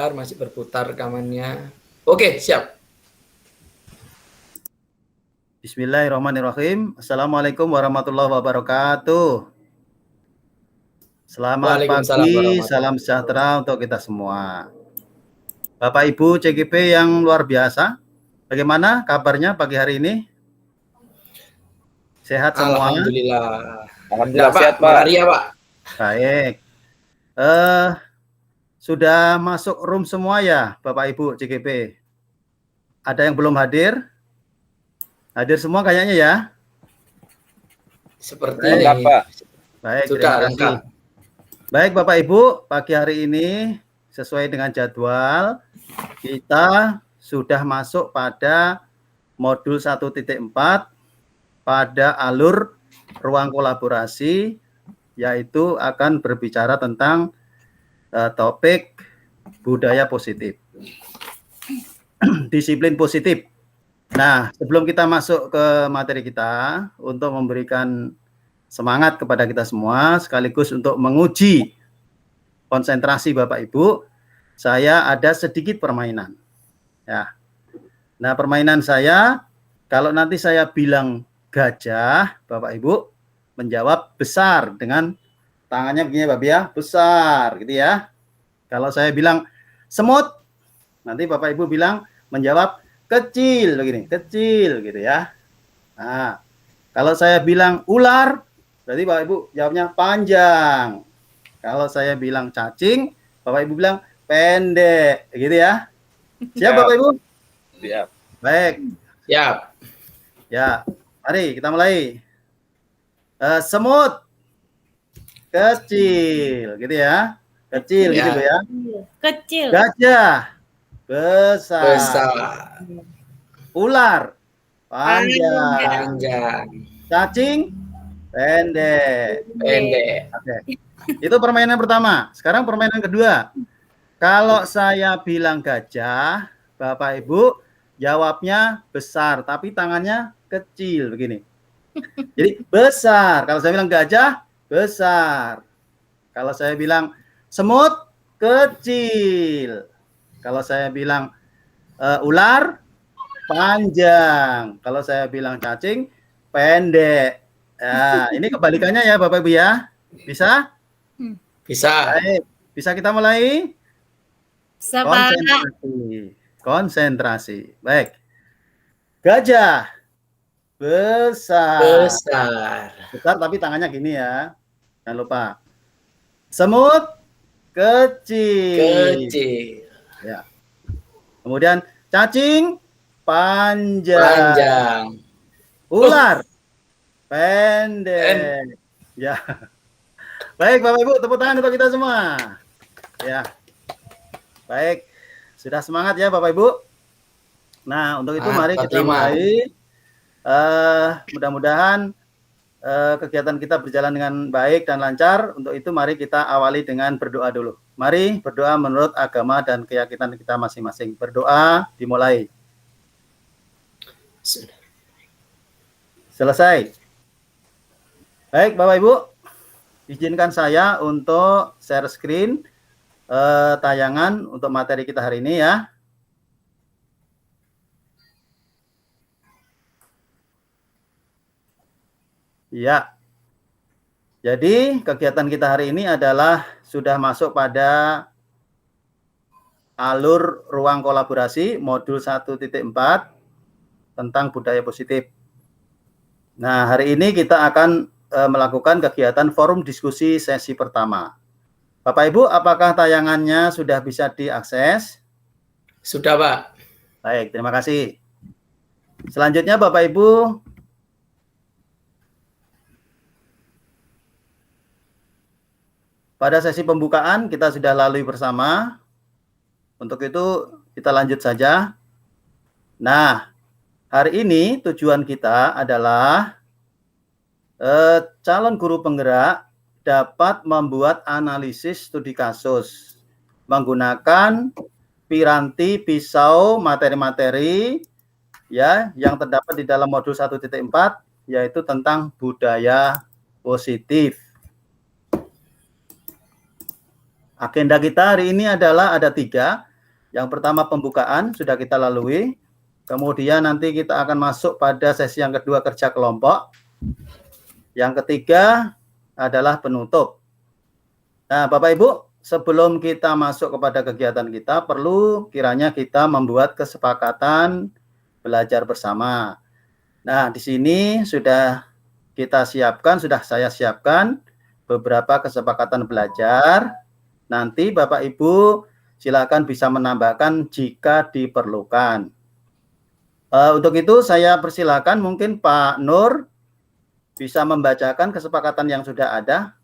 Masih berputar rekamannya. Oke, siap. Bismillahirrahmanirrahim. Assalamualaikum warahmatullahi wabarakatuh. Selamat pagi, salam sejahtera untuk kita semua. Bapak Ibu CGP yang luar biasa, bagaimana kabarnya pagi hari ini? Sehat semua? Alhamdulillah. Alhamdulillah sehat, Pak. Malaria, Pak. Baik. Sudah masuk room semua ya, Bapak Ibu CGP? Ada yang belum hadir? Hadir semua kayaknya ya? Seperti lengkap, ini. Pak. Baik, Sudah terima kasih. lengkap. Baik Bapak Ibu, pagi hari ini sesuai dengan jadwal kita sudah masuk pada modul 1.4 pada alur ruang kolaborasi, yaitu akan berbicara tentang topik budaya positif, disiplin positif. Nah, sebelum kita masuk ke materi kita, untuk memberikan semangat kepada kita semua, sekaligus untuk menguji konsentrasi Bapak Ibu, saya ada sedikit permainan. Ya. Nah, permainan saya, kalau nanti saya bilang gajah, Bapak Ibu menjawab besar dengan tangannya begini Bapak ya, besar gitu ya. Kalau saya bilang semut, nanti Bapak Ibu bilang menjawab kecil begini, kecil gitu ya. Nah, kalau saya bilang ular, berarti Bapak Ibu jawabnya panjang. Kalau saya bilang cacing, Bapak Ibu bilang pendek, gitu ya. Siap Bapak Ibu? Siap. Baik. Siap. Ya, mari kita mulai. Semut kecil, gitu ya. Kecil Ya. gitu ya. Kecil. Gajah besar. Besar. Ular panjang. Panjang. Cacing pendek. Pendek. Oke. Itu permainan pertama. Sekarang permainan kedua. Kalau saya bilang gajah, Bapak Ibu jawabnya besar, tapi tangannya kecil begini. Jadi besar. Kalau saya bilang gajah, besar. Kalau saya bilang semut, kecil. Kalau saya bilang ular, panjang. Kalau saya bilang cacing, pendek. Nah, ini kebalikannya ya Bapak Ibu ya. Bisa? Bisa. Baik. Bisa kita mulai? Bisa, Pak. Konsentrasi. Konsentrasi. Baik. Gajah besar. Besar. Besar tapi tangannya gini ya. Jangan lupa. Semut kecil. Kecil. Ya. Kemudian cacing panjang. Panjang. Ular pendek. Ya. Baik Bapak Ibu, tepuk tangan untuk kita semua. Ya. Baik. Sudah semangat ya Bapak Ibu? Nah, untuk itu mari kita mulai. Mudah-mudahan kegiatan kita berjalan dengan baik dan lancar. Untuk itu mari kita awali dengan berdoa dulu. Mari berdoa menurut agama dan keyakinan kita masing-masing. Berdoa dimulai. Selesai. Baik Bapak Ibu, izinkan saya untuk share screen tayangan untuk materi kita hari ini ya. Ya. Jadi kegiatan kita hari ini adalah sudah masuk pada alur ruang kolaborasi modul 1.4 tentang budaya positif. Nah, hari ini kita akan melakukan kegiatan forum diskusi sesi pertama. Bapak Ibu, apakah tayangannya sudah bisa diakses? Sudah, Pak. Baik, terima kasih. Selanjutnya Bapak Ibu, pada sesi pembukaan kita sudah lalui bersama. Untuk itu kita lanjut saja. Nah, hari ini tujuan kita adalah calon guru penggerak dapat membuat analisis studi kasus menggunakan piranti pisau materi-materi ya yang terdapat di dalam modul 1.4 yaitu tentang budaya positif. Agenda kita hari ini adalah ada 3. Yang pertama pembukaan sudah kita lalui. Kemudian nanti kita akan masuk pada sesi yang kedua kerja kelompok. Yang ketiga adalah penutup. Nah, Bapak Ibu, sebelum kita masuk kepada kegiatan kita, perlu kiranya kita membuat kesepakatan belajar bersama. Nah, di sini sudah kita siapkan, sudah saya siapkan beberapa kesepakatan belajar. Nanti Bapak Ibu silakan bisa menambahkan jika diperlukan. Untuk itu saya persilakan mungkin Pak Nur bisa membacakan kesepakatan yang sudah ada.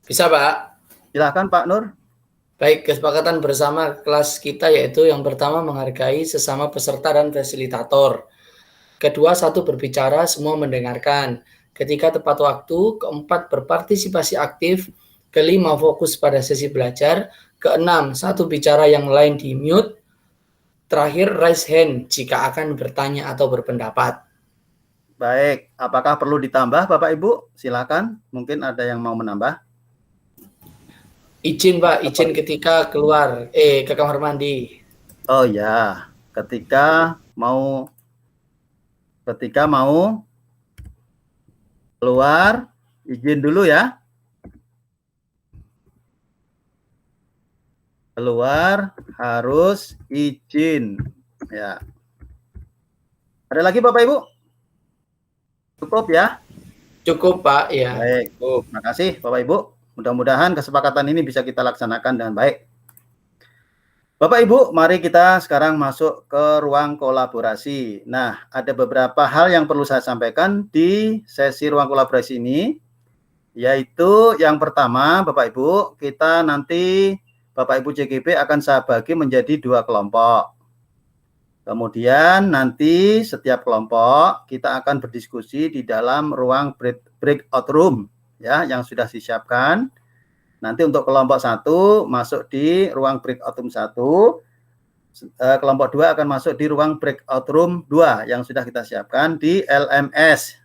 Bisa, Pak. Silakan Pak Nur. Baik, kesepakatan bersama kelas kita yaitu yang pertama menghargai sesama peserta dan fasilitator. Kedua, satu berbicara, semua mendengarkan. Ketiga, tepat waktu. Keempat, berpartisipasi aktif. Kelima, fokus pada sesi belajar. Keenam, satu bicara yang lain di mute. Terakhir, raise hand jika akan bertanya atau berpendapat. Baik, apakah perlu ditambah Bapak Ibu? Silakan, mungkin ada yang mau menambah. Izin Pak, izin ketika keluar, ke kamar mandi. Oh ya, ketika mau keluar, izin dulu ya. Keluar harus izin. Ya. Ada lagi Bapak Ibu? Cukup ya? Cukup Pak, ya. Baik, terima kasih Bapak Ibu. Mudah-mudahan kesepakatan ini bisa kita laksanakan dengan baik. Bapak Ibu, mari kita sekarang masuk ke ruang kolaborasi. Nah, ada beberapa hal yang perlu saya sampaikan di sesi ruang kolaborasi ini, yaitu yang pertama, Bapak Ibu, kita nanti Bapak Ibu CGP akan saya bagi menjadi 2 kelompok. Kemudian nanti setiap kelompok kita akan berdiskusi di dalam ruang breakout room ya yang sudah disiapkan. Nanti untuk kelompok 1 masuk di ruang breakout room 1. Kelompok 2 akan masuk di ruang breakout room 2 yang sudah kita siapkan di LMS.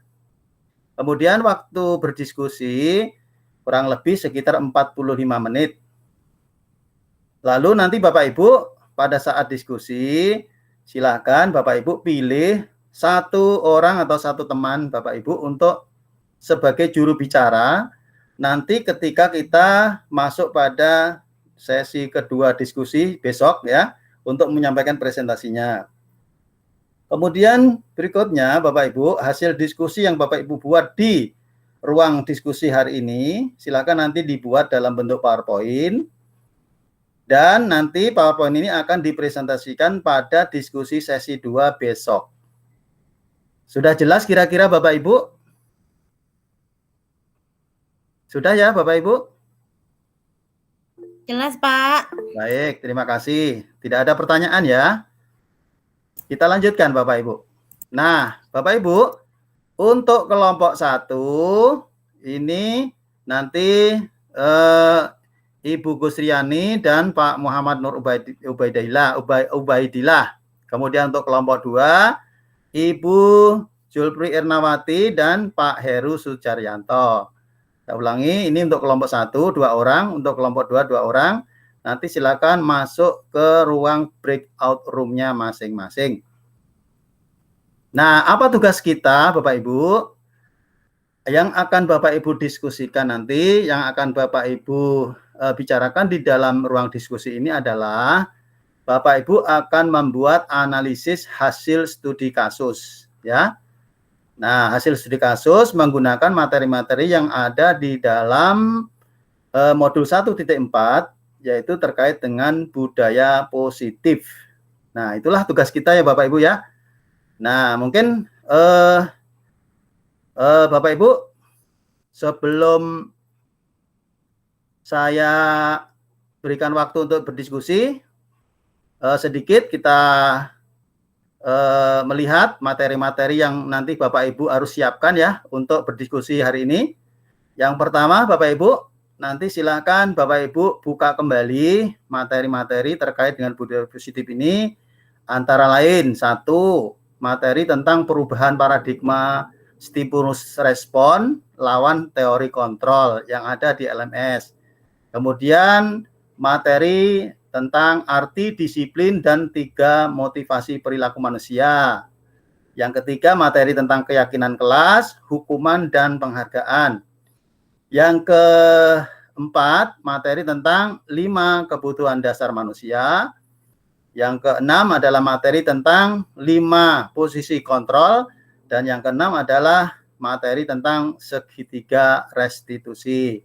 Kemudian waktu berdiskusi kurang lebih sekitar 45 menit. Lalu nanti Bapak Ibu pada saat diskusi silakan Bapak Ibu pilih 1 orang atau 1 teman Bapak Ibu untuk sebagai juru bicara. Nanti ketika kita masuk pada sesi kedua diskusi besok ya untuk menyampaikan presentasinya. Kemudian berikutnya Bapak Ibu hasil diskusi yang Bapak Ibu buat di ruang diskusi hari ini silakan nanti dibuat dalam bentuk PowerPoint. Dan nanti PowerPoint ini akan dipresentasikan pada diskusi sesi 2 besok. Sudah jelas kira-kira Bapak Ibu? Sudah ya Bapak Ibu? Jelas, Pak. Baik, terima kasih. Tidak ada pertanyaan ya? Kita lanjutkan Bapak Ibu. Nah, Bapak Ibu, untuk kelompok 1, ini nanti Ibu Gusriani dan Pak Muhammad Nur Ubaidillah. Kemudian untuk kelompok 2, Ibu Julpri Ernawati dan Pak Heru Sujaryanto. Saya ulangi, ini untuk kelompok 1, 2 orang. Untuk kelompok 2, 2 orang. Nanti silakan masuk ke ruang breakout room-nya masing-masing. Nah, apa tugas kita Bapak Ibu? Yang akan Bapak Ibu diskusikan nanti, yang akan Bapak Ibu bicarakan di dalam ruang diskusi ini adalah Bapak Ibu akan membuat analisis hasil studi kasus ya. Nah, hasil studi kasus menggunakan materi-materi yang ada di dalam modul 1.4 yaitu terkait dengan budaya positif. Nah, itulah tugas kita ya Bapak Ibu ya. Nah, mungkin Bapak Ibu sebelum saya berikan waktu untuk berdiskusi, sedikit kita melihat materi-materi yang nanti Bapak Ibu harus siapkan ya untuk berdiskusi hari ini. Yang pertama Bapak Ibu, nanti silakan Bapak Ibu buka kembali materi-materi terkait dengan budaya positif ini. Antara lain, 1, materi tentang perubahan paradigma stimulus respon lawan teori kontrol yang ada di LMS. Kemudian materi tentang arti disiplin dan 3 motivasi perilaku manusia. Yang ketiga, materi tentang keyakinan kelas, hukuman, dan penghargaan. Yang keempat, materi tentang 5 kebutuhan dasar manusia. Yang keenam adalah materi tentang 5 posisi kontrol. Dan yang keenam adalah materi tentang segitiga restitusi.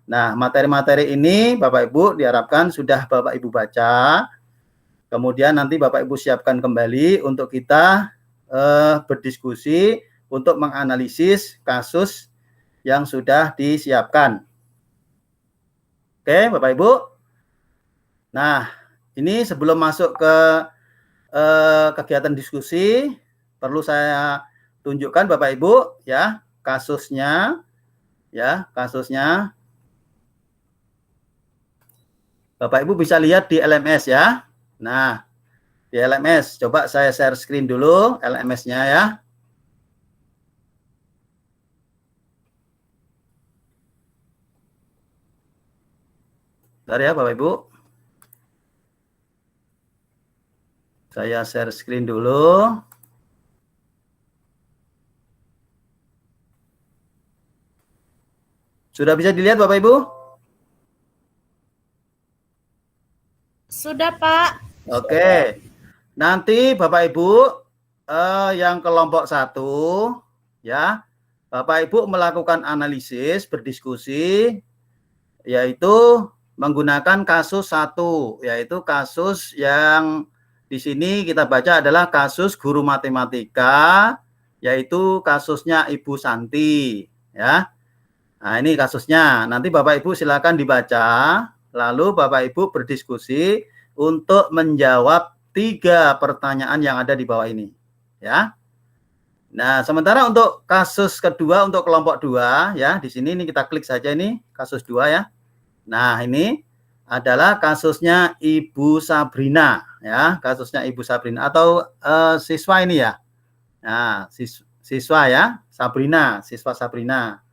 Nah, materi-materi ini Bapak Ibu diharapkan sudah Bapak Ibu baca. Kemudian nanti Bapak Ibu siapkan kembali untuk kita berdiskusi untuk menganalisis kasus yang sudah disiapkan. Oke, Bapak Ibu. Nah, ini sebelum masuk ke kegiatan diskusi, perlu saya tunjukkan Bapak Ibu ya, kasusnya. Bapak Ibu bisa lihat di LMS ya. Nah, di LMS, coba saya share screen dulu LMS-nya ya. Bentar ya Bapak Ibu. Saya share screen dulu. Sudah bisa dilihat Bapak Ibu? Sudah, Pak. Oke. Nanti Bapak Ibu yang kelompok 1 ya, Bapak Ibu melakukan analisis, berdiskusi, yaitu menggunakan kasus 1, yaitu kasus yang di sini kita baca adalah kasus guru matematika, yaitu kasusnya Ibu Santi ya. Nah, ini kasusnya. Nanti Bapak Ibu silakan dibaca, lalu Bapak Ibu berdiskusi untuk menjawab 3 pertanyaan yang ada di bawah ini ya. Nah, sementara untuk kasus kedua untuk kelompok 2 ya, di sini ini kita klik saja ini kasus 2 ya. Nah, ini adalah kasusnya Ibu Sabrina ya, kasusnya Ibu Sabrina atau siswa ini ya. Nah, siswa ya, Sabrina, siswa Sabrina.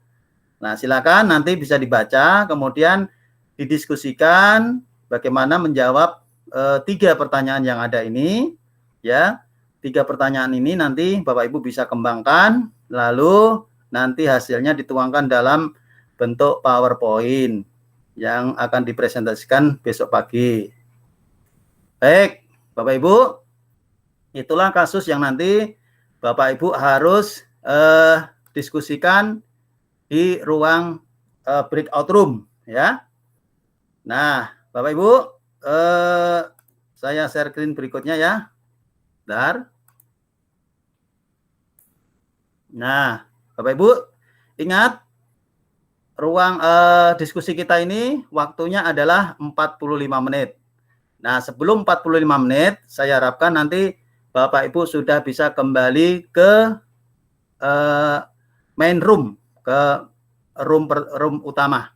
Nah, silakan nanti bisa dibaca, kemudian didiskusikan bagaimana menjawab 3 pertanyaan yang ada ini, ya. 3 pertanyaan ini nanti Bapak Ibu bisa kembangkan, lalu nanti hasilnya dituangkan dalam bentuk PowerPoint yang akan dipresentasikan besok pagi. Baik, Bapak Ibu, itulah kasus yang nanti Bapak Ibu harus diskusikan di ruang breakout room ya. Nah, Bapak Ibu, saya share screen berikutnya ya. Bentar. Nah, Bapak Ibu, ingat ruang diskusi kita ini waktunya adalah 45 menit. Nah, sebelum 45 menit, saya harapkan nanti Bapak Ibu sudah bisa kembali ke main room, ke room utama.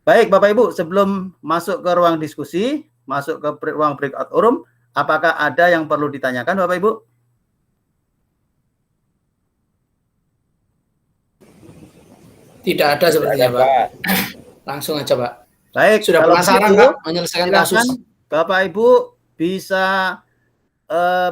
Baik, Bapak Ibu, sebelum masuk ke ruang diskusi, masuk ke ruang breakout room, apakah ada yang perlu ditanyakan, Bapak Ibu? Tidak ada sepertinya, Pak. Langsung aja, Pak. Baik, sudah penasaran, Pak, menyelesaikan kasus. Bapak Ibu bisa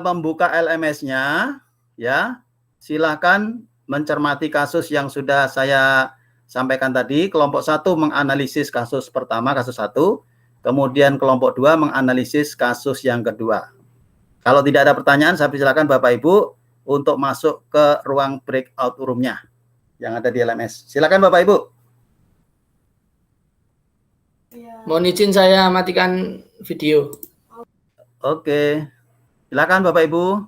membuka LMS-nya, ya. Silakan mencermati kasus yang sudah saya sampaikan tadi. Kelompok 1 menganalisis kasus pertama, kasus 1. Kemudian kelompok 2 menganalisis kasus yang kedua. Kalau tidak ada pertanyaan, saya silakan Bapak Ibu untuk masuk ke ruang breakout room-nya yang ada di LMS. Silakan Bapak Ibu. Mohon izin saya matikan video. Oke. Silakan Bapak Ibu.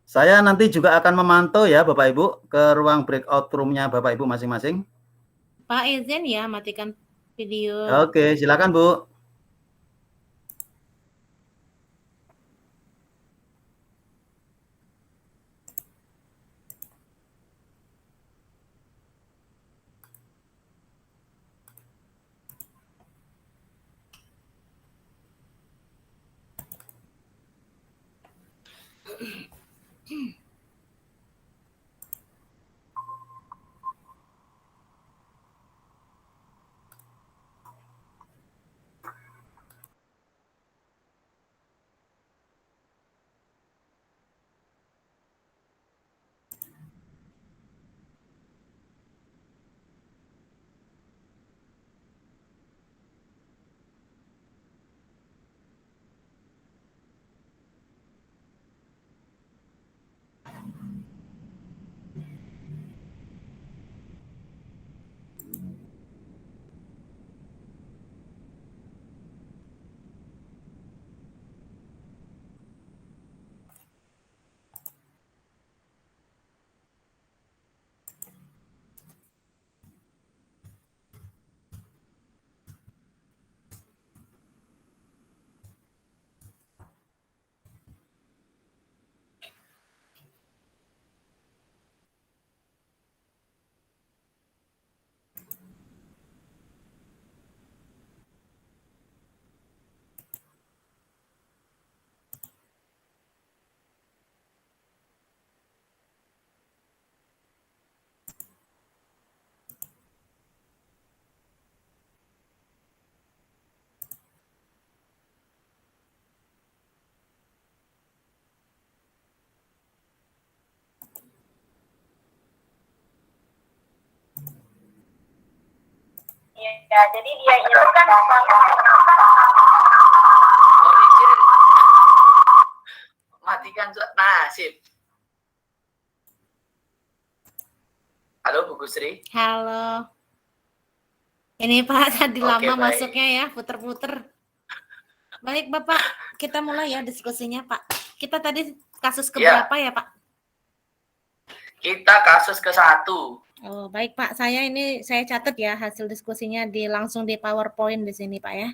Saya nanti juga akan memantau ya Bapak Ibu ke ruang breakout room-nya Bapak Ibu masing-masing. Pak izin ya matikan video. Oke, silakan Bu. Ya, jadi dia itu kan matikan. Nah, sip. Halo Bu Gusri. Halo. Ini Pak, tadi Oke, lama baik. masuknya ya, puter-puter. Baik Bapak, kita mulai ya diskusinya Pak. Kita tadi kasus keberapa ya Pak? Kita kasus ke-1. Oh baik Pak, saya catat ya hasil diskusinya langsung di PowerPoint di sini Pak ya.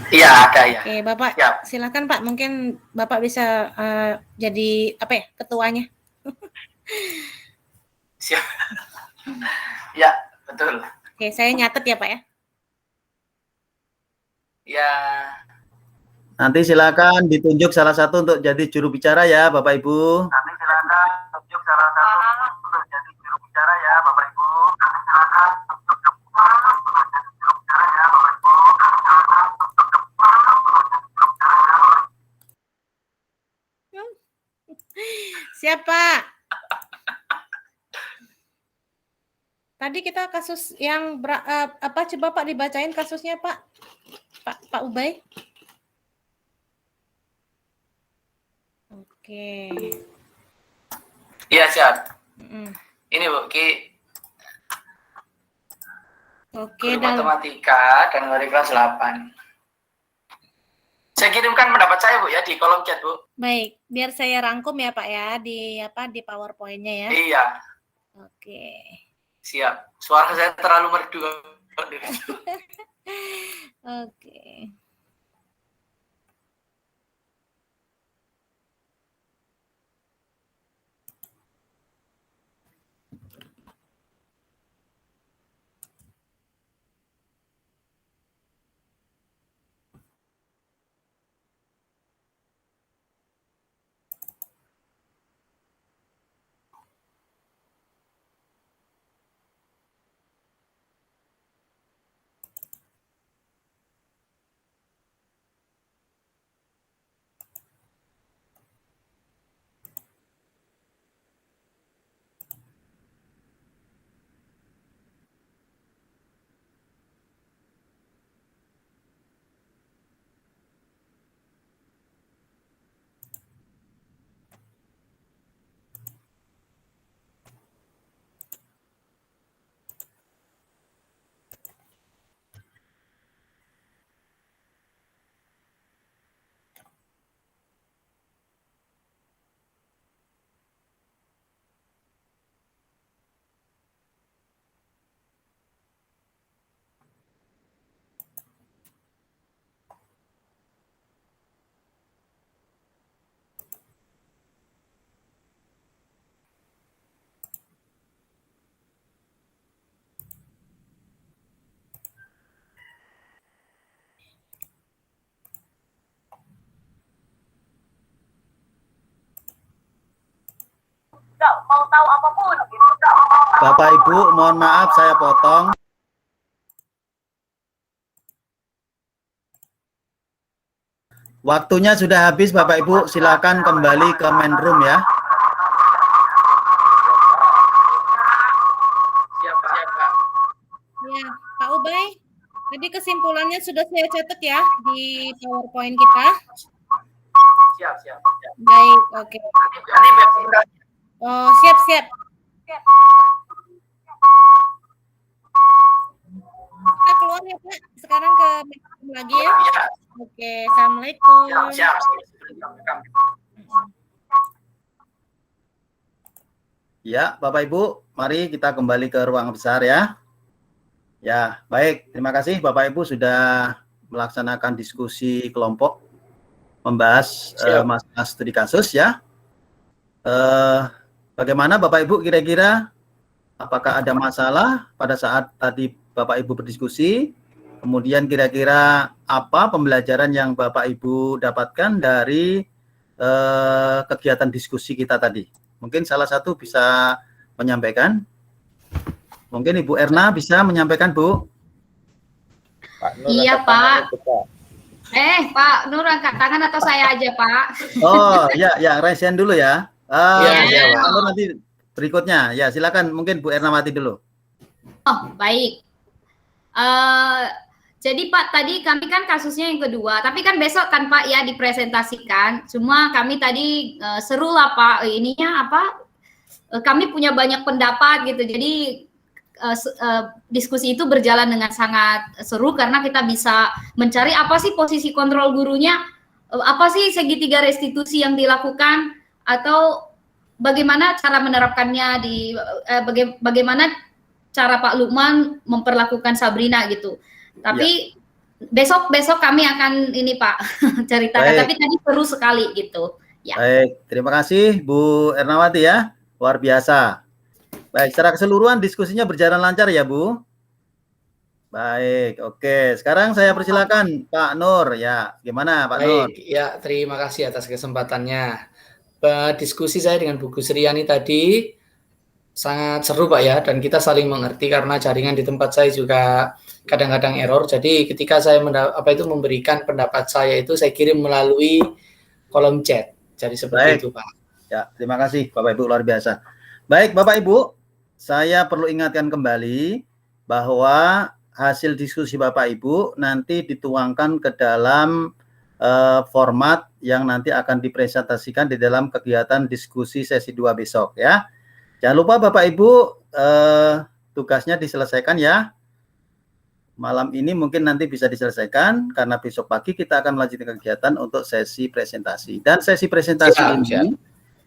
Iya, ada ya. Oke Bapak, Siap. silakan Pak, mungkin Bapak bisa jadi apa ya, ketuanya. Siap. Ya, betul. Oke, saya nyatet ya Pak ya. Ya. Nanti silakan ditunjuk salah satu untuk jadi juru bicara ya, Bapak Ibu. Nanti silakan tunjuk salah satu untuk jadi juru bicara ya, Bapak Ibu. Nanti silakan tunjuk salah satu untuk jadi juru bicara ya, Bapak Ibu. Siapa? Tadi kita kasus yang apa, coba Pak dibacain kasusnya Pak. Pak Ubay. Oke. Iya, siap. Mm. Ini Bu, Oke, guru matematika dan wali kelas 8. Saya kirimkan pendapat saya Bu ya di kolom chat Bu. Baik, biar saya rangkum ya Pak ya di PowerPoint-nya ya. Iya. Oke. Siap. Suara saya terlalu merdu. Oke. nggak mau tahu apapun gitu. Bapak Ibu, mohon maaf saya potong. Waktunya sudah habis Bapak Ibu, silakan kembali ke main room ya. Siap Pak. Ya, Pak Ubay. Jadi kesimpulannya sudah saya catat ya di PowerPoint kita. Siap. Baik, oke. Nanti biar Oh, siap. Kita keluar ya Pak. Sekarang ke meeting lagi ya. Ya. Oke, assalamualaikum. Siap. Ya, Bapak Ibu, mari kita kembali ke ruang besar ya. Ya, baik. Terima kasih Bapak Ibu sudah melaksanakan diskusi kelompok membahas masalah studi kasus ya. Bagaimana Bapak Ibu kira-kira apakah ada masalah pada saat tadi Bapak Ibu berdiskusi? Kemudian kira-kira apa pembelajaran yang Bapak Ibu dapatkan dari kegiatan diskusi kita tadi? Mungkin salah satu bisa menyampaikan. Mungkin Ibu Erna bisa menyampaikan, Bu. Pak Nur, Iya, angkat Pak. tangan itu, Pak. Pak Nur angkat tangan atau saya aja, Pak? Oh, ya, raise hand dulu ya. Iya, Pak Nur nanti berikutnya. Ya, silakan mungkin Bu Erna mati dulu. Oh, baik. Jadi Pak, tadi kami kan kasusnya yang kedua, tapi kan besok kan Pak ya dipresentasikan. Semua kami tadi seru lah Pak, ininya apa? Kami punya banyak pendapat gitu. Jadi diskusi itu berjalan dengan sangat seru karena kita bisa mencari apa sih posisi kontrol gurunya, apa sih segitiga restitusi yang dilakukan, atau bagaimana cara menerapkannya di bagaimana cara Pak Lukman memperlakukan Sabrina gitu. Tapi besok kami akan ini Pak ceritakan. Tapi tadi seru sekali gitu. Ya. Baik, terima kasih Bu Ernawati ya, luar biasa. Baik, secara keseluruhan diskusinya berjalan lancar ya Bu. Baik, oke. Sekarang saya persilakan Pak Nur ya. Gimana Pak Nur? Baik, ya terima kasih atas kesempatannya. Diskusi saya dengan Bu Gusriani tadi sangat seru Pak ya, dan kita saling mengerti karena jaringan di tempat saya juga kadang-kadang error. Jadi ketika saya memberikan pendapat saya itu saya kirim melalui kolom chat. Jadi seperti itu Pak. Ya, terima kasih Bapak Ibu, luar biasa. Baik Bapak Ibu, saya perlu ingatkan kembali bahwa hasil diskusi Bapak Ibu nanti dituangkan ke dalam format yang nanti akan dipresentasikan di dalam kegiatan diskusi sesi 2 besok ya. Jangan lupa Bapak Ibu tugasnya diselesaikan ya. Malam ini mungkin nanti bisa diselesaikan karena besok pagi kita akan melanjutkan kegiatan untuk sesi presentasi. Dan sesi presentasi ini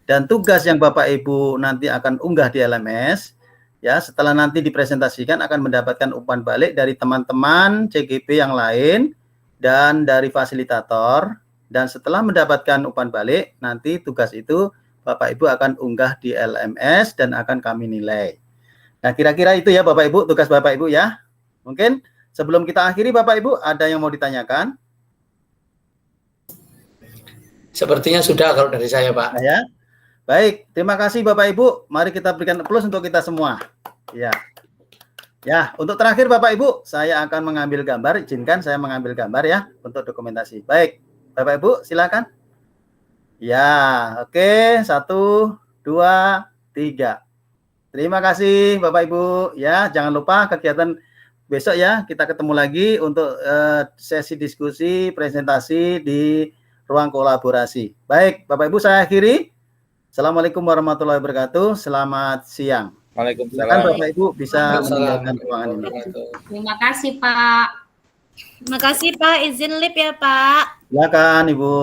dan tugas yang Bapak Ibu nanti akan unggah di LMS ya, setelah nanti dipresentasikan akan mendapatkan umpan balik dari teman-teman CGP yang lain dan dari fasilitator, dan setelah mendapatkan umpan balik nanti tugas itu Bapak Ibu akan unggah di LMS dan akan kami nilai. Nah, kira-kira itu ya Bapak Ibu, tugas Bapak Ibu ya. Mungkin sebelum kita akhiri Bapak Ibu, ada yang mau ditanyakan? Sepertinya sudah kalau dari saya Pak. Nah, ya. Baik, terima kasih Bapak Ibu. Mari kita berikan plus untuk kita semua. Ya. Ya, untuk terakhir Bapak Ibu, saya akan mengambil gambar. Izinkan saya mengambil gambar ya untuk dokumentasi. Baik, Bapak Ibu silakan. Ya, oke. 1, 2, 3. Terima kasih Bapak Ibu. Ya, jangan lupa kegiatan besok ya, kita ketemu lagi untuk sesi diskusi presentasi di ruang kolaborasi. Baik, Bapak Ibu saya akhiri. Assalamualaikum warahmatullahi wabarakatuh. Selamat siang. Waalaikumsalam. Silakan Bapak Ibu bisa meninggalkan ruangan ini. Terima kasih Pak. Terima kasih Pak, izin live ya Pak. Silakan Ibu.